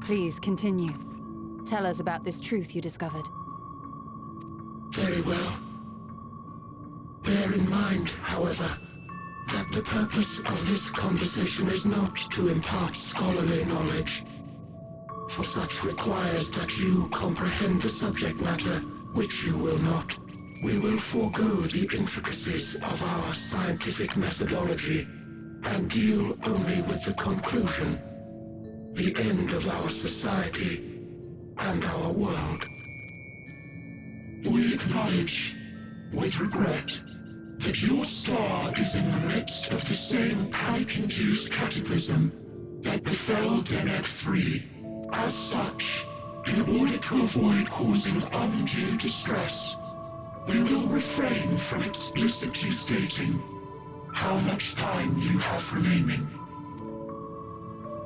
Please, continue. Tell us about this truth you discovered. Very well. Bear in mind, however, that the purpose of this conversation is not to impart scholarly knowledge, for such requires that you comprehend the subject matter, which you will not. We will forego the intricacies of our scientific methodology and deal only with the conclusion, the end of our society and our world. We acknowledge, with regret, that your star is in the midst of the same panic-induced cataclysm that befell Deneb 3. As such, in order to avoid causing undue distress, we will refrain from explicitly stating how much time you have remaining.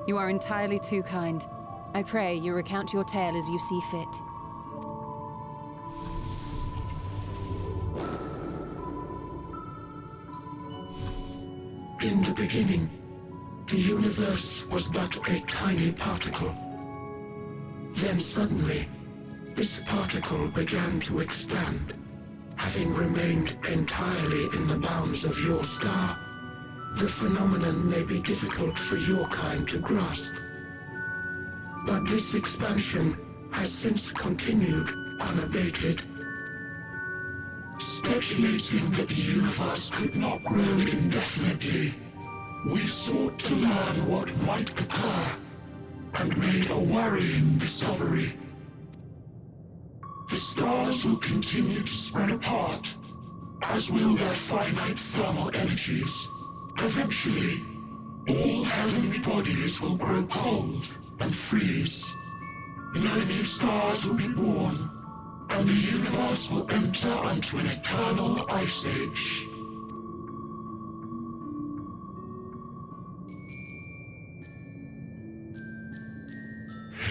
You are entirely too kind. I pray you recount your tale as you see fit. In the beginning, the universe was but a tiny particle. Then suddenly, this particle began to expand. Having remained entirely in the bounds of your star, the phenomenon may be difficult for your kind to grasp. But this expansion has since continued unabated. Speculating that the universe could not grow indefinitely, we sought to learn what might occur, and made a worrying discovery. The stars will continue to spread apart, as will their finite thermal energies. Eventually, all heavenly bodies will grow cold and freeze. No new stars will be born, and the universe will enter into an eternal ice age.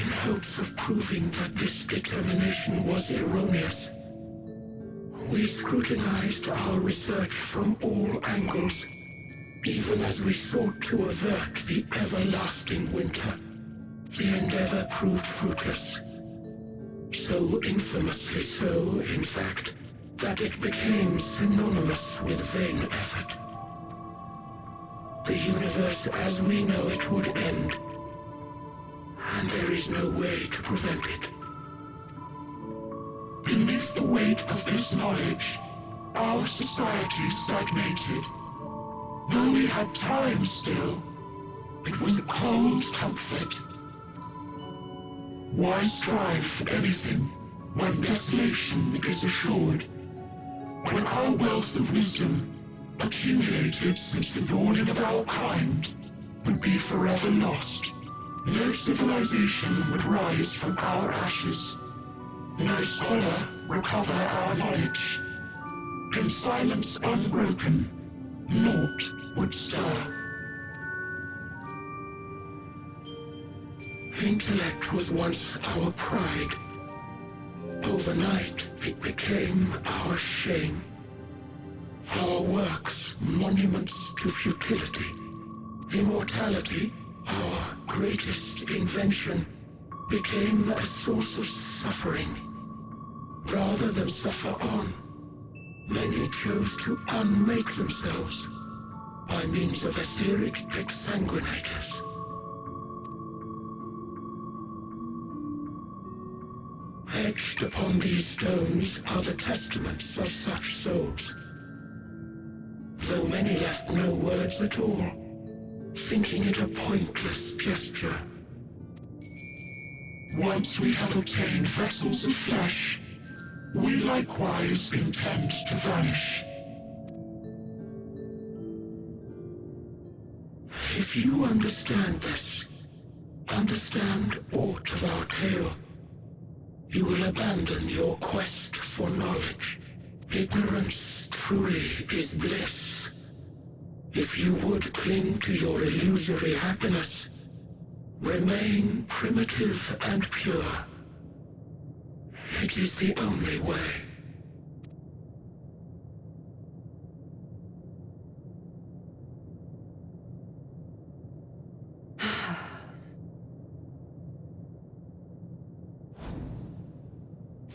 In hopes of proving that this determination was erroneous, we scrutinized our research from all angles, even as we sought to avert the everlasting winter. The endeavor proved fruitless. So infamously so, in fact, that it became synonymous with vain effort. The universe as we know it would end, and there is no way to prevent it. Beneath the weight of this knowledge, our society stagnated. Though we had time still, it was a cold comfort. Why strive for anything when desolation is assured? When our wealth of wisdom, accumulated since the dawning of our kind, would be forever lost. No civilization would rise from our ashes. No scholar recover our knowledge. In silence unbroken, naught would stir. Intellect was once our pride. Overnight, it became our shame. Our works, monuments to futility. Immortality, our greatest invention, became a source of suffering. Rather than suffer on, many chose to unmake themselves by means of etheric exsanguinators. Etched upon these stones are the testaments of such souls, though many left no words at all, thinking it a pointless gesture. Once we have obtained vessels of flesh, we likewise intend to vanish. If you understand this, understand aught of our tale, you will abandon your quest for knowledge. Ignorance truly is bliss. If you would cling to your illusory happiness, remain primitive and pure. It is the only way.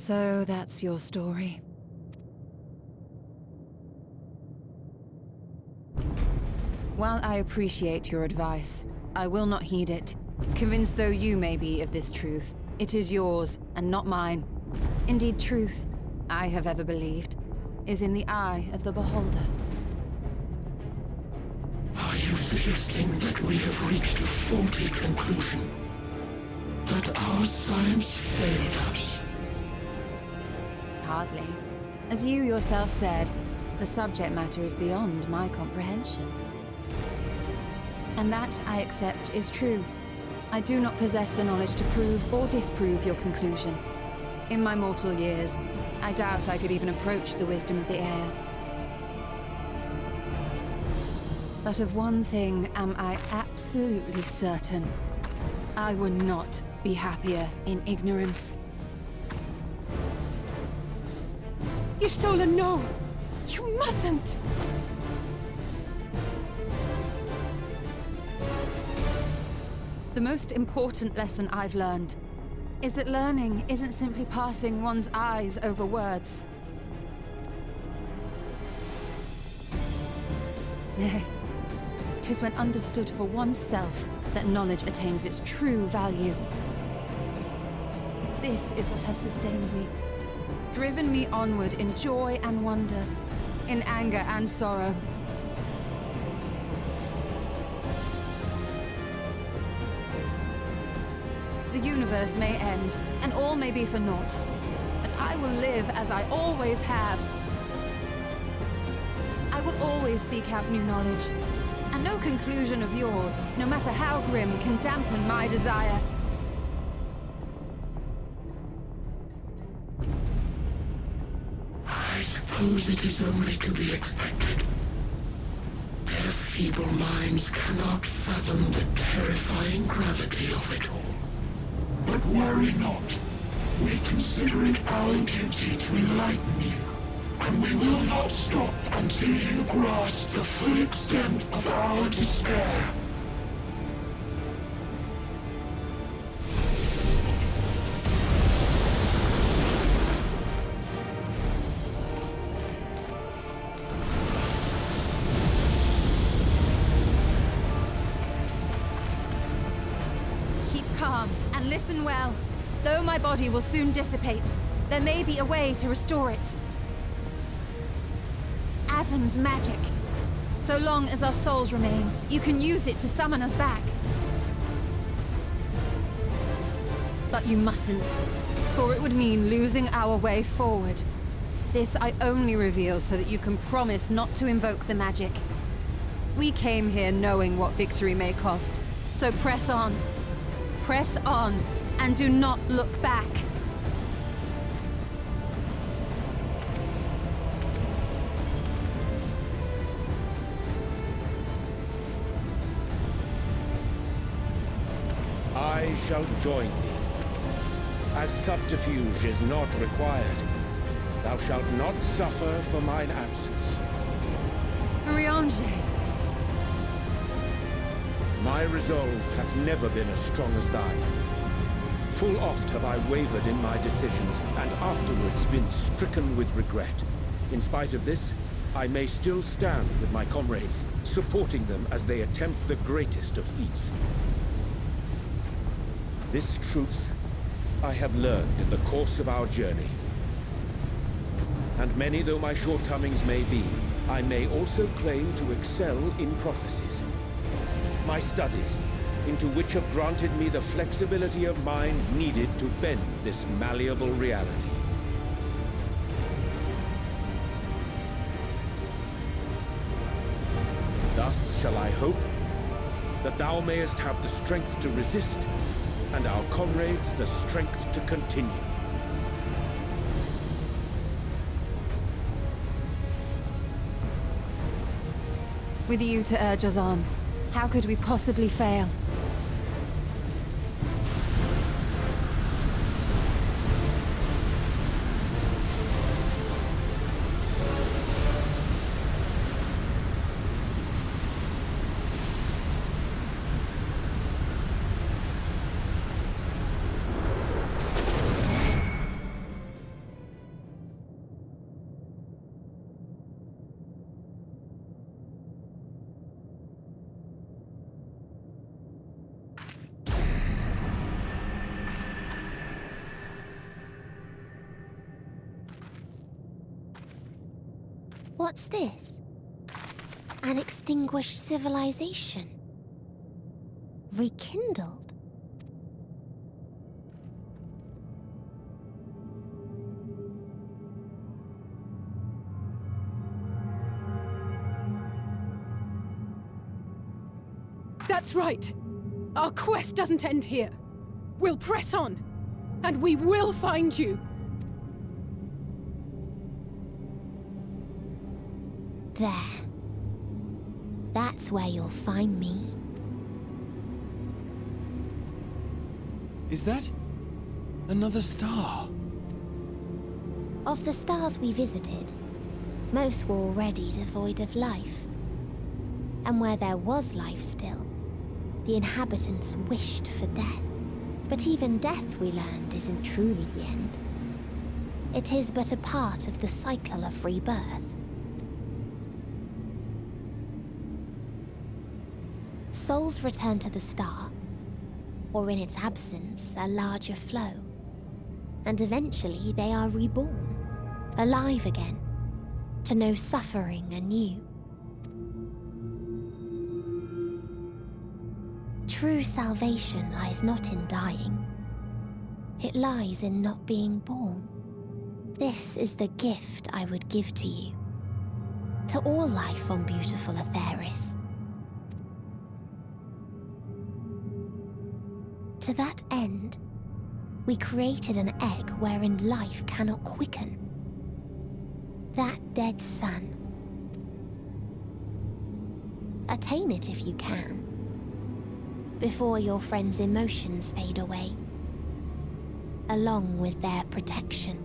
So that's your story. While I appreciate your advice, I will not heed it. Convinced though you may be of this truth, it is yours and not mine. Indeed, truth, I have ever believed, is in the eye of the beholder. Are you suggesting that we have reached a faulty conclusion? That our science failed us? Hardly. As you yourself said, the subject matter is beyond my comprehension. And that, I accept, is true. I do not possess the knowledge to prove or disprove your conclusion. In my mortal years, I doubt I could even approach the wisdom of the air. But of one thing am I absolutely certain. I would not be happier in ignorance. Y'shtola, no! You mustn't! The most important lesson I've learned is that learning isn't simply passing one's eyes over words. Nay, 'tis when understood for oneself that knowledge attains its true value. This is what has sustained me, driven me onward in joy and wonder, in anger and sorrow. The universe may end, and all may be for naught, but I will live as I always have. I will always seek out new knowledge, and no conclusion of yours, no matter how grim, can dampen my desire. I suppose it is only to be expected. Their feeble minds cannot fathom the terrifying gravity of it all. But worry not. We consider it our duty to enlighten you, and we will not stop until you grasp the full extent of our despair. Keep calm and listen well. Though my body will soon dissipate, there may be a way to restore it. Asm's magic. So long as our souls remain, you can use it to summon us back. But you mustn't, for it would mean losing our way forward. This I only reveal so that you can promise not to invoke the magic. We came here knowing what victory may cost, so press on. Press on, and do not look back. I shall join thee. As subterfuge is not required, thou shalt not suffer for mine absence. Riange. My resolve hath never been as strong as thine. Full oft have I wavered in my decisions, and afterwards been stricken with regret. In spite of this, I may still stand with my comrades, supporting them as they attempt the greatest of feats. This truth I have learned in the course of our journey. And many though my shortcomings may be, I may also claim to excel in prophecies. My studies, into which have granted me the flexibility of mind needed to bend this malleable reality. Thus shall I hope that thou mayest have the strength to resist, and our comrades the strength to continue. With you to urge us on, how could we possibly fail? What's this? An extinguished civilization. Rekindled. That's right. Our quest doesn't end here. We'll press on, and we will find you. There. That's where you'll find me. Is that another star? Of the stars we visited, most were already devoid of life. And where there was life still, the inhabitants wished for death. But even death, we learned, isn't truly the end. It is but a part of the cycle of rebirth. Souls return to the star, or in its absence, a larger flow. And eventually they are reborn, alive again, to know suffering anew. True salvation lies not in dying. It lies in not being born. This is the gift I would give to you. To all life on beautiful Atheris. To that end, we created an egg wherein life cannot quicken. That dead sun. Attain it if you can, before your friends' emotions fade away, along with their protection.